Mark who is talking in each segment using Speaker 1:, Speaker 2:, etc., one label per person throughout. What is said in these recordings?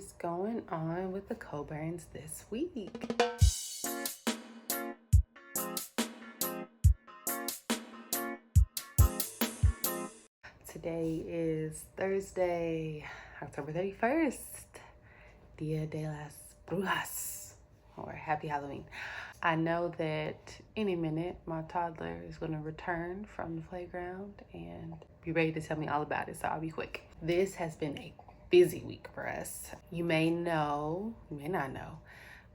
Speaker 1: What's going on with the Coburns this week? Today is Thursday, October 31st, Dia de las Brujas, or Happy Halloween. I know that any minute my toddler is going to return from the playground and be ready to tell me all about it, so I'll be quick. This has been a busy week for us. You may know, you may not know,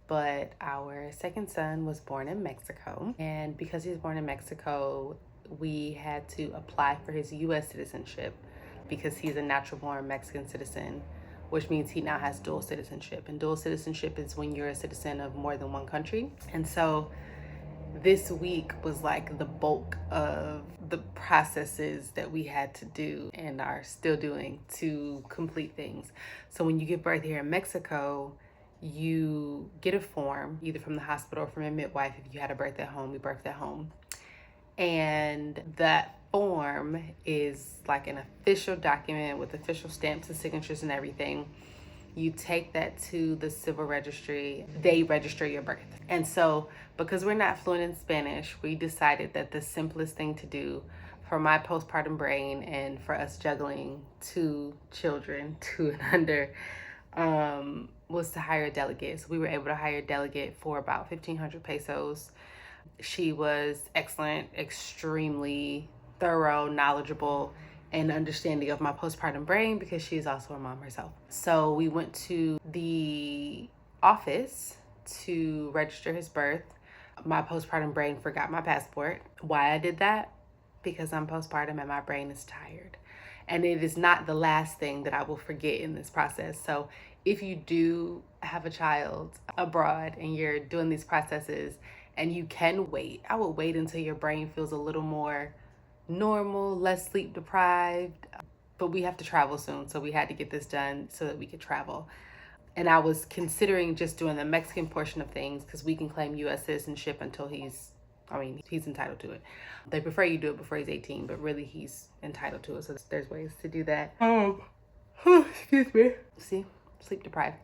Speaker 1: but our second son was born in Mexico. And because he was born in Mexico, we had to apply for his U.S. citizenship because he's a natural born Mexican citizen, which means he now has dual citizenship. And dual citizenship is when you're a citizen of more than one country. And so this week was like the bulk of the processes that we had to do and are still doing to complete things. So when you give birth here in Mexico, you get a form either from the hospital or from a midwife. If you had a birth at home, we birthed at home. And that form is like an official document with official stamps and signatures and everything. You take that to the civil registry, they register your birth. And so, because we're not fluent in Spanish, we decided that the simplest thing to do for my postpartum brain and for us juggling two children, 2 and under, was to hire a delegate. So we were able to hire a delegate for about 1,500 pesos. She was excellent, extremely thorough, knowledgeable, and understanding of my postpartum brain because she's also a mom herself. So we went to the office to register his birth. My postpartum brain forgot my passport. Why I did that? Because I'm postpartum and my brain is tired. And it is not the last thing that I will forget in this process. So if you do have a child abroad and you're doing these processes and you can wait, I would wait until your brain feels a little more normal, less sleep deprived. But we have to travel soon, so we had to get this done so that we could travel. And I was considering just doing the Mexican portion of things because we can claim U.S. citizenship until he's entitled to it. They prefer you do it before he's 18, but really he's entitled to it. So there's ways to do that. Excuse me. See, sleep deprived.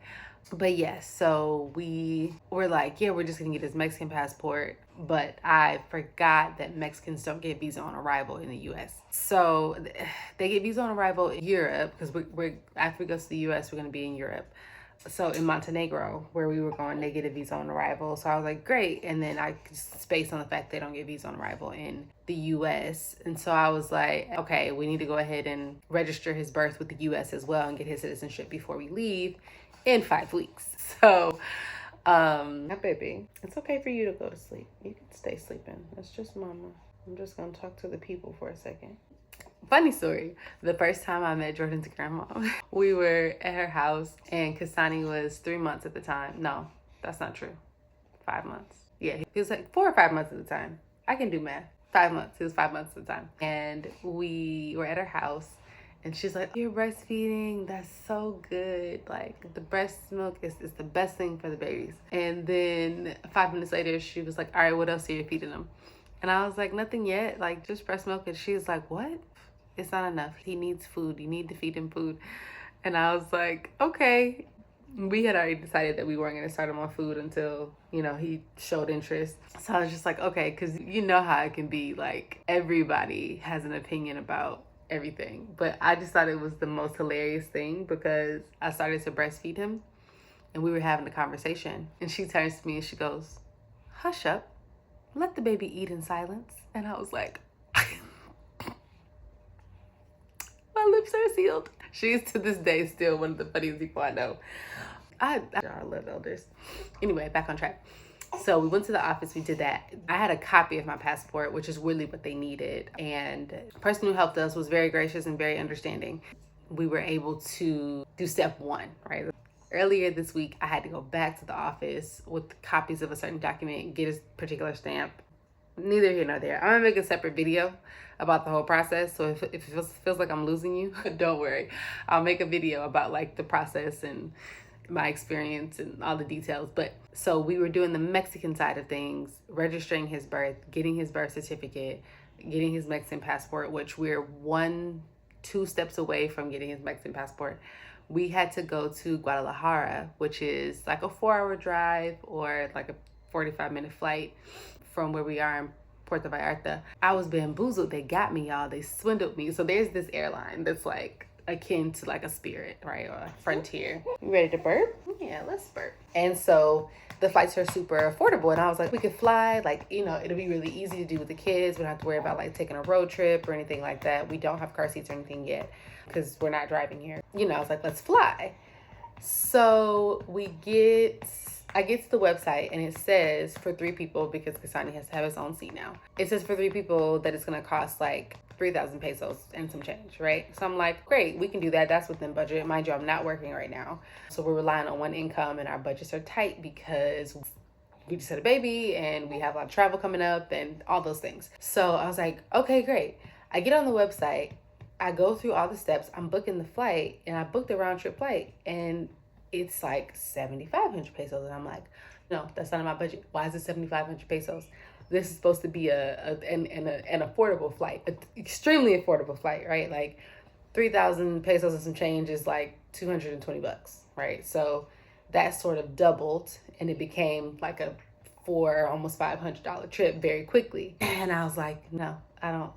Speaker 1: But yes, so we were like, yeah, we're just gonna get his Mexican passport. But I forgot that Mexicans don't get visa on arrival in the U.S. So they get visa on arrival in Europe because we're after we go to the U.S., we're gonna be in Europe. So in Montenegro, where we were going, they get a visa on arrival. So I was like, great. And then I spaced on the fact they don't get visa on arrival in the U.S. And so I was like, okay, we need to go ahead and register his birth with the U.S. as well and get his citizenship before we leave in 5 weeks. So, baby, it's okay for you to go to sleep. You can stay sleeping. That's just mama. I'm just going to talk to the people for a second. Funny story. The first time I met Jordan's grandma, we were at her house and Kasani was 3 months at the time. No, that's not true. 5 months. Yeah, he was like 4 or 5 months at the time. I can do math. 5 months. He was 5 months at the time. And we were at her house and she's like, you're breastfeeding. That's so good. Like the breast milk is the best thing for the babies. And then 5 minutes later, she was like, all right, what else are you feeding them? And I was like, nothing yet. Like just breast milk. And she was like, what? It's not enough. He needs food. You need to feed him food. And I was like, okay. We had already decided that we weren't going to start him on food until, he showed interest. So I was just like, okay, because you know how it can be. Like everybody has an opinion about everything. But I just thought it was the most hilarious thing because I started to breastfeed him and we were having a conversation. And she turns to me and she goes, hush up. Let the baby eat in silence. And I was like, my lips are sealed. She's to this day still one of the funniest people I know. I love elders. Anyway, back on track. So we went to the office, we did that. I had a copy of my passport, which is really what they needed. And the person who helped us was very gracious and very understanding. We were able to do step 1, right? Earlier this week, I had to go back to the office with copies of a certain document, get a particular stamp. Neither here nor there. I'm gonna make a separate video about the whole process. So if it feels like I'm losing you, don't worry. I'll make a video about like the process and my experience and all the details. But so we were doing the Mexican side of things, registering his birth, getting his birth certificate, getting his Mexican passport, which we're 1-2 steps away from getting his Mexican passport. we had to go to Guadalajara, which is like a 4-hour drive or like a 45-minute flight from where we are in Puerto Vallarta. I was bamboozled. They got me, y'all. They swindled me. So there's this airline that's like akin to like a Spirit, right? Or a Frontier. You ready to burp? Yeah, let's burp. And so the flights are super affordable. And I was like, we could fly. Like, you know, it'll be really easy to do with the kids. We don't have to worry about like taking a road trip or anything like that. We don't have car seats or anything yet because we're not driving here. You know, I was like, let's fly. So I get to the website and it says for 3 people, because Kasani has to have his own seat now. It says for 3 people that it's going to cost like 3,000 pesos and some change, right? So I'm like, great, we can do that. That's within budget. Mind you, I'm not working right now. So we're relying on one income and our budgets are tight because we just had a baby and we have a lot of travel coming up and all those things. So I was like, okay, great. I get on the website. I go through all the steps. I'm booking the flight and I booked a round trip flight and it's like 7,500 pesos. And I'm like, no, that's not in my budget. Why is it 7,500 pesos? This is supposed to be an affordable flight, an extremely affordable flight, right? Like 3,000 pesos and some change is like 220 bucks, right? So that sort of doubled and it became like a almost $500 trip very quickly. And I was like, no,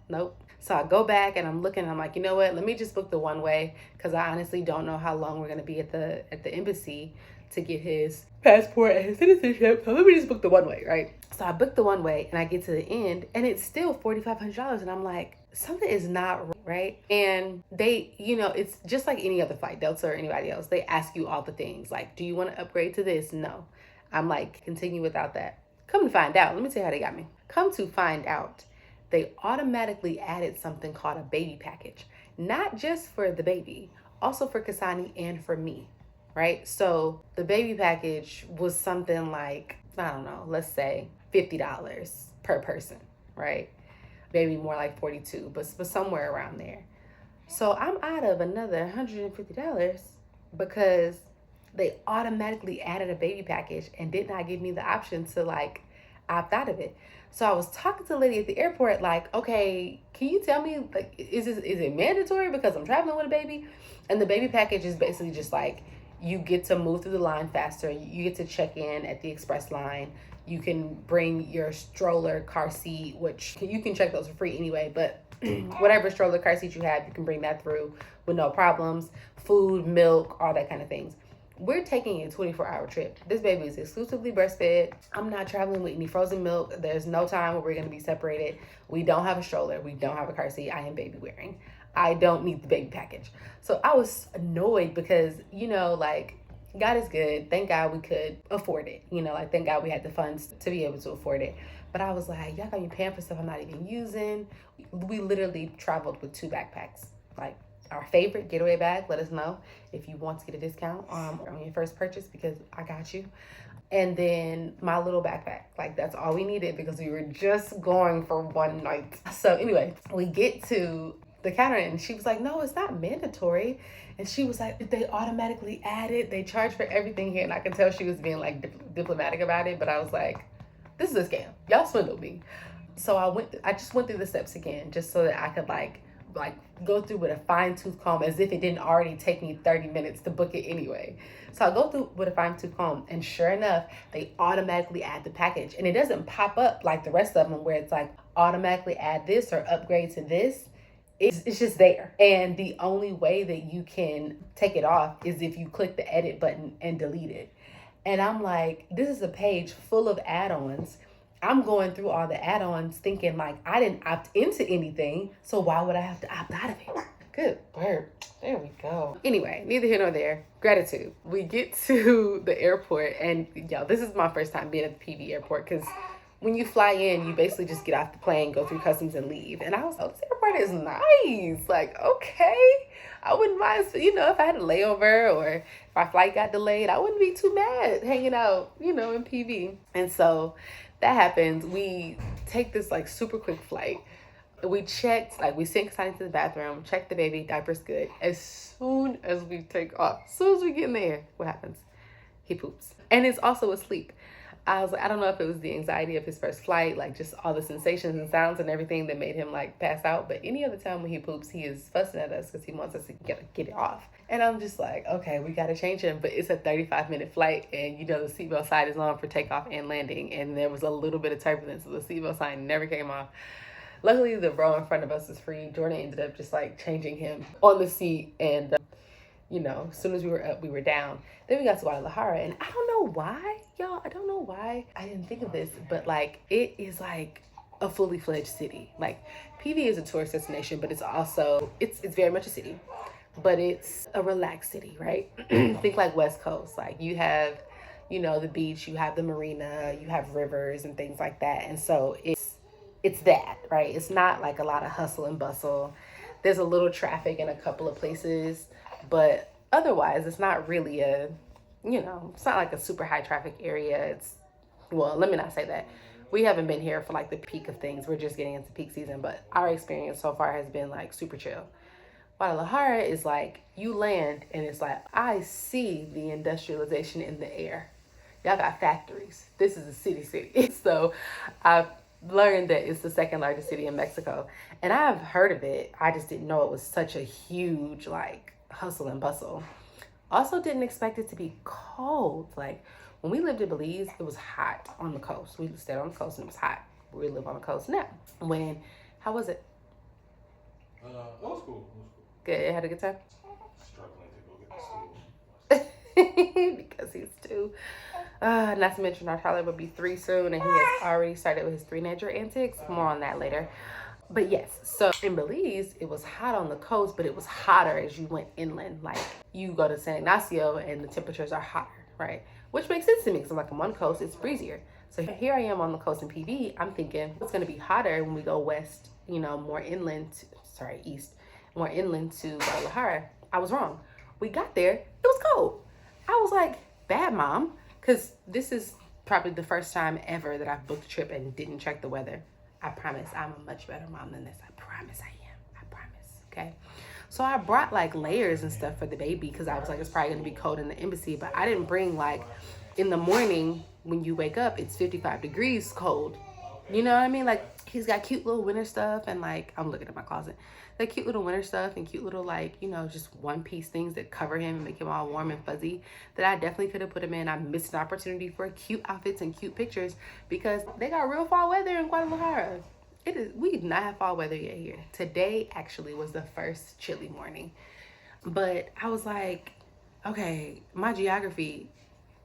Speaker 1: nope. So I go back and I'm looking and I'm like, you know what? Let me just book the one way because I honestly don't know how long we're going to be at the embassy to get his passport and his citizenship. So let me just book the one way, right? So I booked the one way and I get to the end and it's still $4,500 and I'm like, something is not right. And they, you know, it's just like any other flight, Delta or anybody else. They ask you all the things like, do you want to upgrade to this? No. I'm like, continue without that. Come to find out, let me tell you how they got me. Come to find out, they automatically added something called a baby package. Not just for the baby, also for Kasani and for me, right? So the baby package was something like, I don't know, let's say $50 per person, right? Maybe more like 42, but somewhere around there. So I'm out of another $150 because they automatically added a baby package and did not give me the option to like opt out of it. So I was talking to the lady at the airport, like, okay, can you tell me, like, is it mandatory because I'm traveling with a baby? And the baby package is basically just like, you get to move through the line faster. You get to check in at the express line. You can bring your stroller, car seat, which you can check those for free anyway, but whatever stroller, car seat you have, you can bring that through with no problems. Food, milk, all that kind of things. We're taking a 24-hour trip. This baby is exclusively breastfed. I'm not traveling with any frozen milk. There's no time where we're going to be separated. We don't have a stroller. We don't have a car seat. I am baby wearing. I don't need the baby package. So I was annoyed because, you know, like, God is good. Thank God we could afford it. You know, like, thank God we had the funds to be able to afford it. But I was like, y'all got me paying for stuff I'm not even using. We literally traveled with 2 backpacks. Like, our favorite getaway bag. Let us know if you want to get a discount on your first purchase because I got you. And then my little backpack. Like, that's all we needed because we were just going for one night. So anyway, we get to the counter and she was like, no, it's not mandatory. And she was like, they automatically add it. They charge for everything here. And I could tell she was being like diplomatic about it. But I was like, this is a scam. Y'all swindled me. So I just went through the steps again just so that I could like go through with a fine-tooth comb as if it didn't already take me 30 minutes to book it anyway. So I go through with a fine-tooth comb and sure enough, they automatically add the package. And it doesn't pop up like the rest of them where it's like automatically add this or upgrade to this. It's just there. And the only way that you can take it off is if you click the edit button and delete it. And I'm like, this is a page full of add-ons. I'm going through all the add-ons thinking like I didn't opt into anything, so why would I have to opt out of it? Good word. There we go. Anyway, neither here nor there. Gratitude. We get to the airport and y'all, this is my first time being at the PV airport because when you fly in, you basically just get off the plane, go through customs and leave. And I was like, oh, this airport is nice. Like, okay. I wouldn't mind, you know, if I had a layover or if my flight got delayed, I wouldn't be too mad hanging out, you know, in PV. And so that happens. We take this like super quick flight. We checked, like we sent Kasani to the bathroom, checked the baby, diaper's good. As soon as we take off, as soon as we get in there, what happens? He poops. And it's also asleep. I was like, I don't know if it was the anxiety of his first flight, like just all the sensations and sounds and everything that made him like pass out. But any other time when he poops, he is fussing at us because he wants us to get it off. And I'm just like, okay, we got to change him. But it's a 35-minute flight, and you know the seatbelt sign is on for takeoff and landing. And there was a little bit of turbulence, so the seatbelt sign never came off. Luckily, the row in front of us was free. Jordan ended up just like changing him on the seat, and you know, as soon as we were up, we were down. Then we got to Guadalajara, and I don't know why, y'all. I don't know why I didn't think of this, but like it is like a fully fledged city. Like PV is a tourist destination, but it's also it's very much a city, but it's a relaxed city, right? Think like West Coast. Like you have, you know, the beach, you have the marina, you have rivers and things like that, and so it's that, right? It's not like a lot of hustle and bustle. There's a little traffic in a couple of places, but otherwise it's not really a, you know, it's not like a super high traffic area. It's, well, let me not say that. We haven't been here for like the peak of things. We're just getting into peak season, but our experience so far has been like super chill. Guadalajara is like you land and it's like I see the industrialization in the air. Y'all got factories. This is a city. So I've learned that it's the second largest city in Mexico, and I've heard of it. I just didn't know it was such a huge like hustle and bustle. Also didn't expect it to be cold. Like when we lived in Belize, it was hot on the coast. We stayed on the coast and it was hot. We live on the coast now. How was it?
Speaker 2: It was cool.
Speaker 1: Good. You had a good time?
Speaker 2: Struggling to go get to school.
Speaker 1: Because he's two. Not to mention our Tyler will be 3 soon, and he has already started with his teenager antics. More on that later. But yes, so in Belize, it was hot on the coast, but it was hotter as you went inland. Like you go to San Ignacio and the temperatures are hotter, right? Which makes sense to me because I'm like, I'm on the coast, it's breezier. So here I am on the coast in PV. I'm thinking it's going to be hotter when we go west, you know, more inland, east, more inland to Guadalajara. I was wrong. We got there, it was cold. I was like, bad mom, because this is probably the first time ever that I've booked a trip and didn't check the weather. I promise I'm a much better mom than this. I promise I am. I promise. Okay. So I brought like layers and stuff for the baby because I was like, it's probably going to be cold in the embassy. But I didn't bring like in the morning when you wake up, it's 55 degrees cold. You know what I mean? Like he's got cute little winter stuff and like, I'm looking at my closet. Like cute little winter stuff and cute little like, you know, just one piece things that cover him and make him all warm and fuzzy that I definitely could have put him in. I missed an opportunity for cute outfits and cute pictures because they got real fall weather in Guadalajara. We do not have fall weather yet here. Today actually was the first chilly morning. But I was like, okay, my geography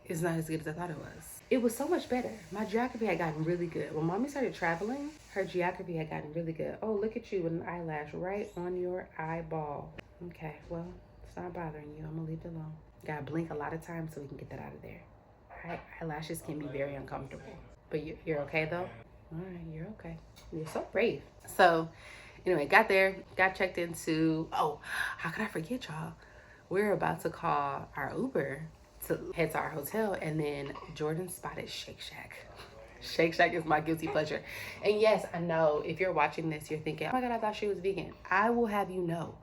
Speaker 1: is not as good as I thought it was. It was so much better. My geography had gotten really good. When mommy started traveling, her geography had gotten really good. Oh, look at you with an eyelash right on your eyeball. Okay, well, it's not bothering you. I'm gonna leave it alone. Gotta blink a lot of times so we can get that out of there. All right, eyelashes can be very uncomfortable. But you're okay though? All right, you're okay. You're so brave. So anyway, got there, got checked into, oh, how could I forget y'all? We're about to call our Uber to head to our hotel, and then Jordan spotted Shake Shack. Shake Shack is my guilty pleasure. And yes, I know if you're watching this, you're thinking, oh my God, I thought she was vegan. I will have you know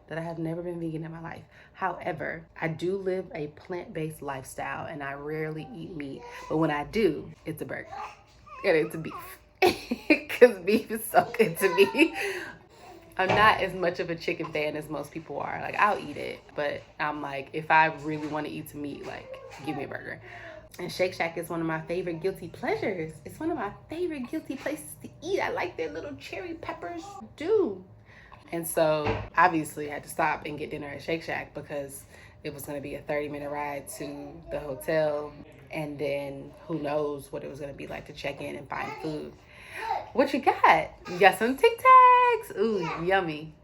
Speaker 1: that I have never been vegan in my life. However, I do live a plant-based lifestyle and I rarely eat meat. But when I do, it's a burger and it's a beef. Because beef is so good to me. I'm not as much of a chicken fan as most people are. Like, I'll eat it, but I'm like, if I really want to eat some meat, like, give me a burger. And Shake Shack is one of my favorite guilty pleasures. It's one of my favorite guilty places to eat. I like their little cherry peppers, do. And so, obviously, I had to stop and get dinner at Shake Shack because it was going to be a 30-minute ride to the hotel. And then, who knows what it was going to be like to check in and find food. What you got? You got some Tic Tacs. Ooh, yummy.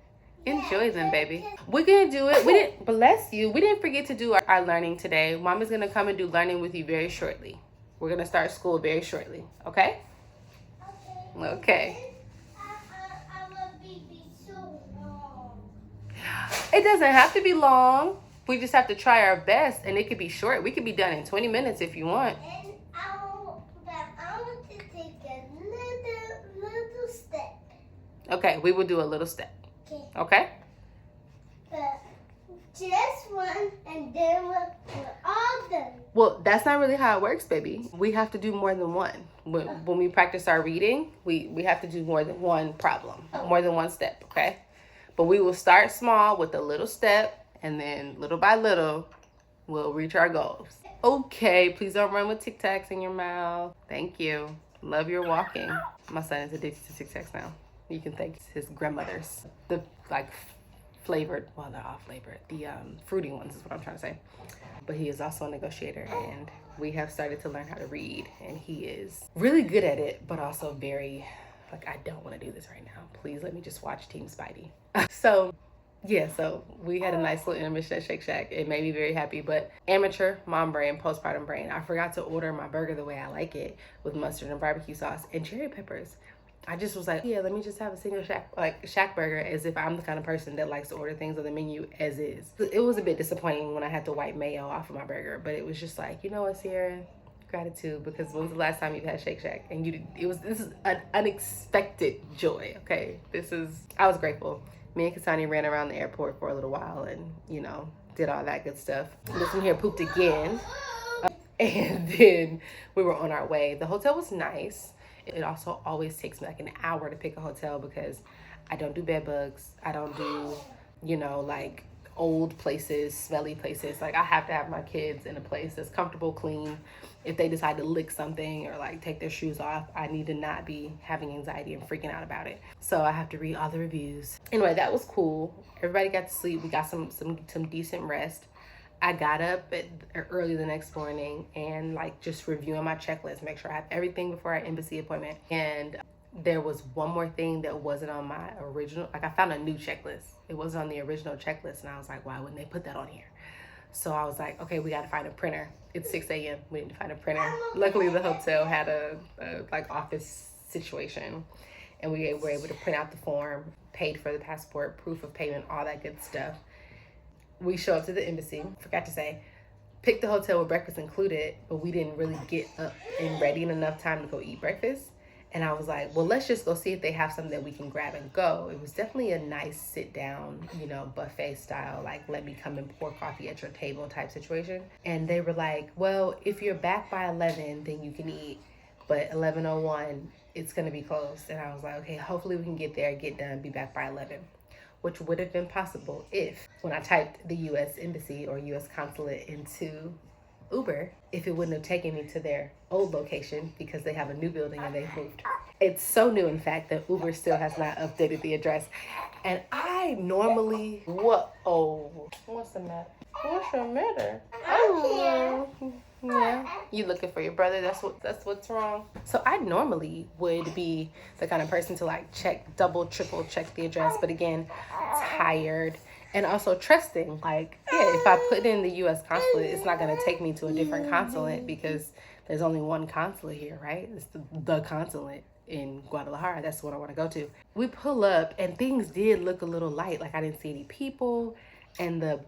Speaker 1: Enjoy them, baby. We're gonna do it. We didn't, bless you. We didn't forget to do our learning today. Mama's gonna come and do learning with you very shortly. We're gonna start school very shortly. Okay? Okay. It doesn't have to be long. We just have to try our best, and it could be short. We could be done in 20 minutes if you want. Okay, we will do a little step. Okay?
Speaker 3: But just one, and then we're all done.
Speaker 1: Well, that's not really how it works, baby. We have to do more than one. When we practice our reading, we have to do more than one problem, more than one step, okay? But we will start small with a little step, and then little by little, we'll reach our goals. Okay, please don't run with Tic Tacs in your mouth. Thank you. Love your walking. My son is addicted to Tic Tacs now. You can thank his grandmother's. The like flavored, well, they're all flavored. The fruity ones is what I'm trying to say. But he is also a negotiator, and we have started to learn how to read, and he is really good at it, but also very like, I don't want to do this right now. Please let me just watch Team Spidey. So yeah, so we had a nice little intermission at Shake Shack. It made me very happy, but amateur mom brain, postpartum brain. I forgot to order my burger the way I like it, with mustard and barbecue sauce and cherry peppers. I just was like, yeah, let me just have a single shack burger, as if I'm the kind of person that likes to order things on the menu as is. It was a bit disappointing when I had to wipe mayo off of my burger, but it was just like, you know what, Sierra? Gratitude, because when was the last time you've had Shake Shack? And this is an unexpected joy, okay? I was grateful. Me and Kasani ran around the airport for a little while and, did all that good stuff. This one here pooped again. And then we were on our way. The hotel was nice. It also always takes me like an hour to pick a hotel because I don't do bed bugs. I don't do, like old places, smelly places. Like, I have to have my kids in a place that's comfortable, clean. If they decide to lick something or like take their shoes off, I need to not be having anxiety and freaking out about it. So I have to read all the reviews. Anyway, that was cool. Everybody got to sleep. We got some decent rest. I got up early the next morning and like just reviewing my checklist, make sure I have everything before our embassy appointment. And there was one more thing that wasn't on my original, like I found a new checklist. It wasn't on the original checklist, and I was like, why wouldn't they put that on here? So I was like, okay, we got to find a printer. It's 6 a.m. We need to find a printer. Luckily, the hotel had a like office situation, and we were able to print out the form, paid for the passport, proof of payment, all that good stuff. We show up to the embassy. Forgot to say, picked the hotel with breakfast included, but we didn't really get up and ready in enough time to go eat breakfast. And I was like, well, let's just go see if they have something that we can grab and go. It was definitely a nice sit down, buffet style, like let me come and pour coffee at your table type situation. And they were like, well, if you're back by 11, then you can eat. But 11:01, it's going to be closed. And I was like, okay, hopefully we can get there, get done, be back by 11. Which would have been possible if, when I typed the U.S. Embassy or U.S. Consulate into Uber, if it wouldn't have taken me to their old location because they have a new building and they've moved. It's so new, in fact, that Uber still has not updated the address. And I normally, what's the matter? What's the matter? Oh, yeah. You looking for your brother? That's what's wrong. So I normally would be the kind of person to like check, double, triple check the address. But again, tired. And also trusting, like, yeah, if I put in the U.S. consulate, it's not going to take me to a different consulate because there's only one consulate here, right? It's the consulate in Guadalajara. That's what I want to go to. We pull up, and things did look a little light. Like, I didn't see any people, and the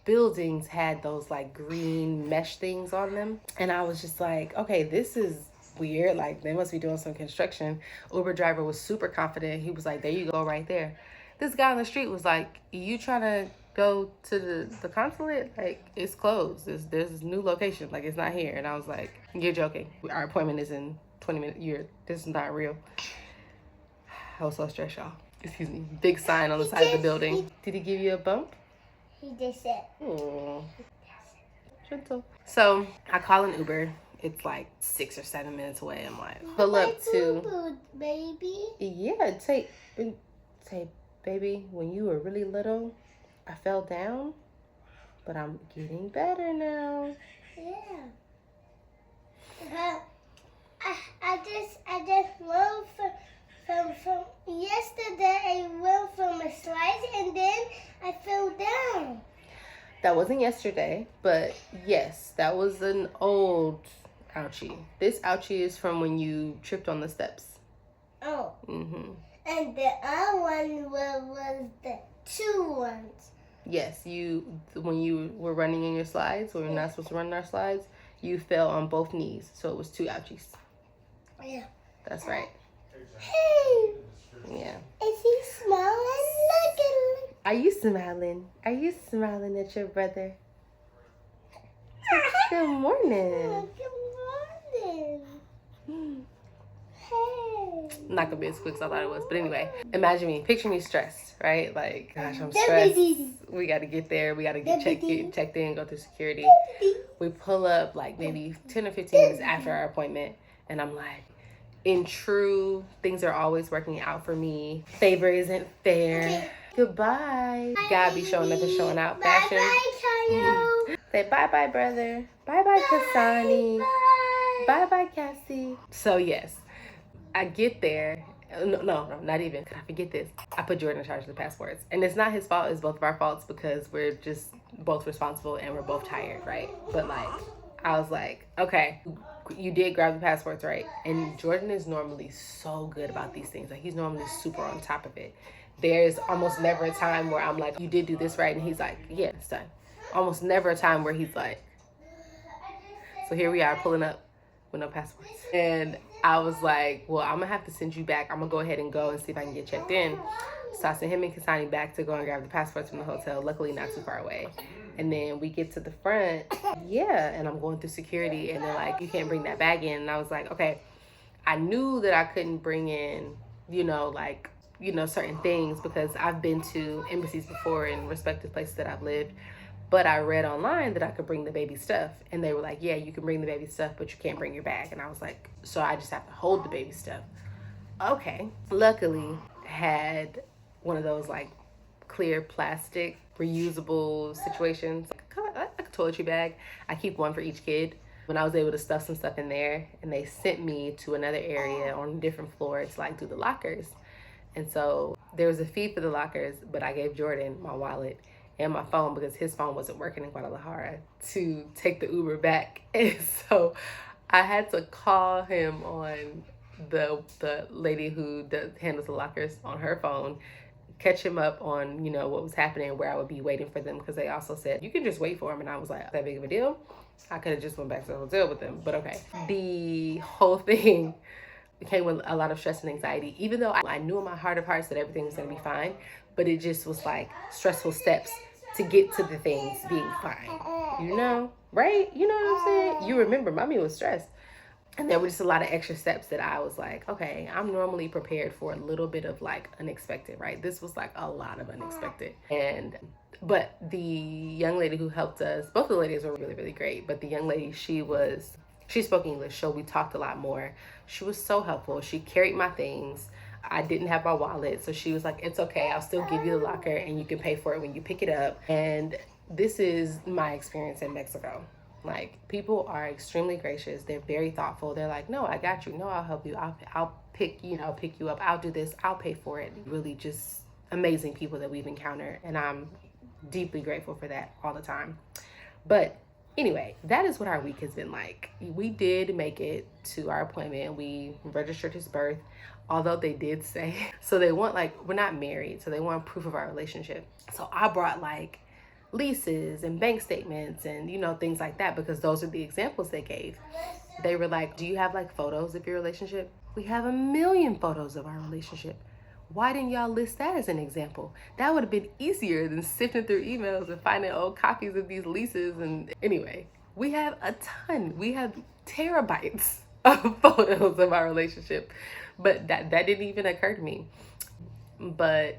Speaker 1: buildings had those, like, green mesh things on them. And I was just like, okay, this is weird. Like, they must be doing some construction. Uber driver was super confident. He was like, there you go right there. This guy on the street was like, you trying to go to the consulate? Like, it's closed. There's this new location. Like, it's not here. And I was like, you're joking. Our appointment is in 20 minutes. This is not real. I was so stressed, y'all. Excuse me. Big sign on the side of the building. Did he give you a bump?
Speaker 3: He just said.
Speaker 1: Oh, gentle. So I call an Uber. It's like 6 or 7 minutes away. I'm like, pull up to.
Speaker 3: Baby.
Speaker 1: Yeah, say, baby, when you were really little, I fell down, but I'm getting better now.
Speaker 3: Yeah. I just went from yesterday. I went from a slide and then I fell down.
Speaker 1: That wasn't yesterday, but yes, that was an old ouchie. This ouchie is from when you tripped on the steps.
Speaker 3: Oh.
Speaker 1: Mm-hmm.
Speaker 3: And the other one was the 2 ones.
Speaker 1: Yes, when you were running in your slides, when we're not supposed to run in our slides, you fell on both knees, so it was 2 ouchies.
Speaker 3: Yeah.
Speaker 1: That's right.
Speaker 3: Hey.
Speaker 1: Yeah.
Speaker 3: Is he smiling? Look at him.
Speaker 1: Are you smiling? Are you smiling at your brother? Good morning.
Speaker 3: Good morning. Hey.
Speaker 1: Not gonna be as quick as I thought it was, but anyway, imagine me, picture me stressed, right? Like, gosh, I'm stressed. We gotta get there. We gotta get checked in, go through security. We pull up like maybe 10 or 15 minutes after our appointment, and I'm like, in true, things are always working out for me. Favor isn't fair.
Speaker 3: Okay.
Speaker 1: Goodbye. God be showing up and showing out fashion.
Speaker 3: Bye-bye, Kyle.
Speaker 1: Say bye-bye, brother. Bye-bye, Kasani.
Speaker 3: Bye.
Speaker 1: Bye-bye, Cassie. So yes, I get there. No, not even. Could I forget this? I put Jordan in charge of the passports. And it's not his fault. It's both of our faults because we're just both responsible and we're both tired, right? But like, I was like, okay, you did grab the passports, right? And Jordan is normally so good about these things. Like, he's normally super on top of it. There's almost never a time where I'm like, you did do this right? And he's like, yeah, it's done. Almost never a time where he's like, so here we are pulling up with no passports. And I was like, well, I'm gonna have to send you back. I'm gonna go ahead and go and see if I can get checked in. So I sent him and Kasani back to go and grab the passports from the hotel, luckily not too far away. And then we get to the front, and I'm going through security, and they're like, you can't bring that bag in. And I was like, okay, I knew that I couldn't bring in, certain things because I've been to embassies before in respective places that I've lived. But I read online that I could bring the baby stuff. And they were like, yeah, you can bring the baby stuff, but you can't bring your bag. And I was like, so I just have to hold the baby stuff. Okay. Luckily, had one of those like clear plastic reusable situations, like a toiletry bag. I keep one for each kid. When I was able to stuff some stuff in there, and they sent me to another area on a different floor to like do the lockers. And so there was a fee for the lockers, but I gave Jordan my wallet and my phone because his phone wasn't working in Guadalajara to take the Uber back. And so I had to call him on the lady who handles the lockers on her phone, catch him up on, what was happening, where I would be waiting for them, because they also said, you can just wait for him. And I was like, that big of a deal? I could have just went back to the hotel with them, but okay. The whole thing came with a lot of stress and anxiety, even though I knew in my heart of hearts that everything was going to be fine, but it just was like stressful steps to get to the things being fine, right? You know what I'm saying? You remember, mommy was stressed. And there were just a lot of extra steps that I was like, okay, I'm normally prepared for a little bit of like unexpected, right? This was like a lot of unexpected. But the young lady who helped us, both of the ladies were really, really great. But the young lady, she spoke English, so we talked a lot more. She was so helpful. She carried my things. I didn't have my wallet, so she was like, it's okay, I'll still give you the locker and you can pay for it when you pick it up. And this is my experience in Mexico. Like, people are extremely gracious. They're very thoughtful. They're like, no, I got you. No, I'll help you. I'll pick you up. I'll do this. I'll pay for it. Really just amazing people that we've encountered. And I'm deeply grateful for that all the time. But anyway, that is what our week has been like. We did make it to our appointment. We registered his birth, although they did say, so they want we're not married, so they want proof of our relationship. So I brought leases and bank statements and things like that, because those are the examples they gave. They were like, do you have photos of your relationship? We have 1 million photos of our relationship. Why didn't y'all list that as an example? That would have been easier than sifting through emails and finding old copies of these leases. And anyway, we have a ton. We have terabytes of photos of our relationship, but that didn't even occur to me. But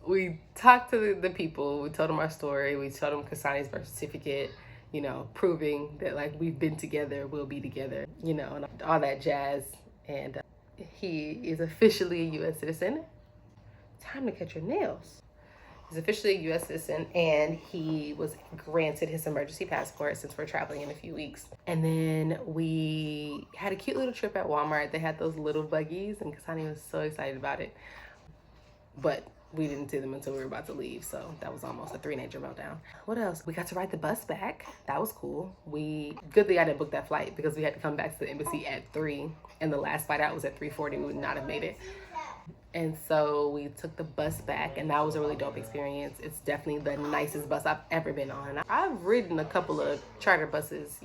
Speaker 1: we talked to the people. We told them our story. We told them Kasani's birth certificate, proving that we've been together, we'll be together, and all that jazz. And he is officially a U.S. citizen. Time to cut your nails. He's officially a U.S. citizen, and he was granted his emergency passport since we're traveling in a few weeks. And then we had a cute little trip at Walmart. They had those little buggies, and Kasani was so excited about it. But we didn't see them until we were about to leave, so that was almost a 3-nature meltdown. What else? We got to ride the bus back. That was cool. Good thing I didn't book that flight, because we had to come back to the embassy at 3, and the last flight out was at 3:40. We would not have made it. And so we took the bus back, and that was a really dope experience. It's definitely the nicest bus I've ever been on. I've ridden a couple of charter buses,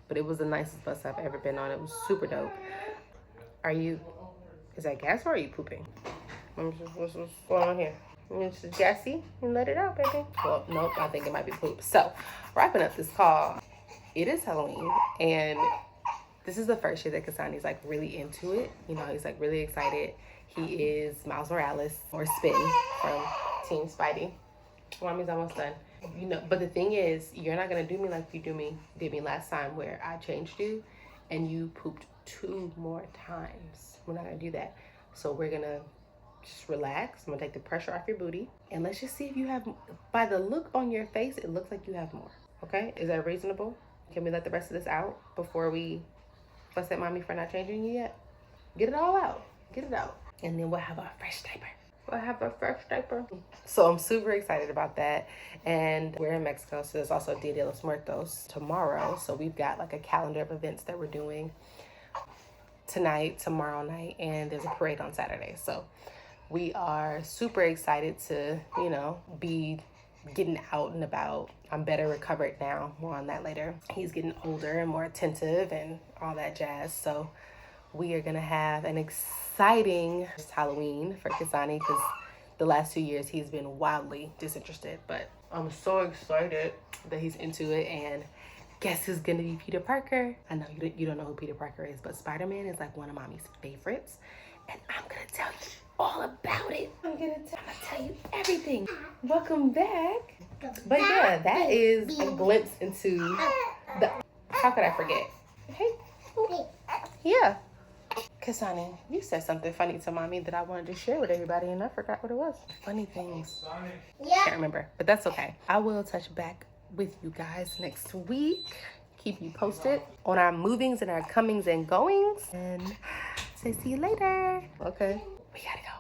Speaker 1: but it was the nicest bus I've ever been on. It was super dope. Is that gas, or are you pooping? What's going on here? It's just gassy, and let it out, baby. Well, nope, I think it might be poop. So, wrapping up this call, it is Halloween, and this is the first year that Kasani's like really into it. You know, he's like really excited. He is Miles Morales or Spin from Team Spidey. Mommy's almost done. You know, but the thing is, you're not gonna do me like you did me last time, where I changed you and you pooped 2 more times. We're not gonna do that. So we're gonna just relax. I'm gonna take the pressure off your booty, and let's just see if you have. By the look on your face, it looks like you have more. Okay, is that reasonable? Can we let the rest of this out before we fuss at mommy for not changing you yet? Get it all out. Get it out, and then we'll have a fresh diaper. We'll have a fresh diaper. So I'm super excited about that. And we're in Mexico, so there's also Dia de los Muertos tomorrow. So we've got like a calendar of events that we're doing tonight, tomorrow night, and there's a parade on Saturday. So we are super excited to, you know, be getting out and about. I'm better recovered now. More on that later. He's getting older and more attentive and all that jazz. So we are gonna have an exciting Halloween for Kasani, because the last 2 years he's been wildly disinterested. But I'm so excited that he's into it. And guess who's gonna be Peter Parker? I know you don't know who Peter Parker is, but Spider-Man is like one of mommy's favorites, and I'm gonna tell you all about it. I'm gonna tell you everything. Welcome back. But yeah, that is a glimpse into the. How could I forget? Hey, yeah. Kasani, you said something funny to mommy that I wanted to share with everybody, and I forgot what it was. Funny things. Can't remember, but that's okay. I will touch back with you guys next week. Keep you posted on our movings and our comings and goings. And say see you later. Okay, we gotta go.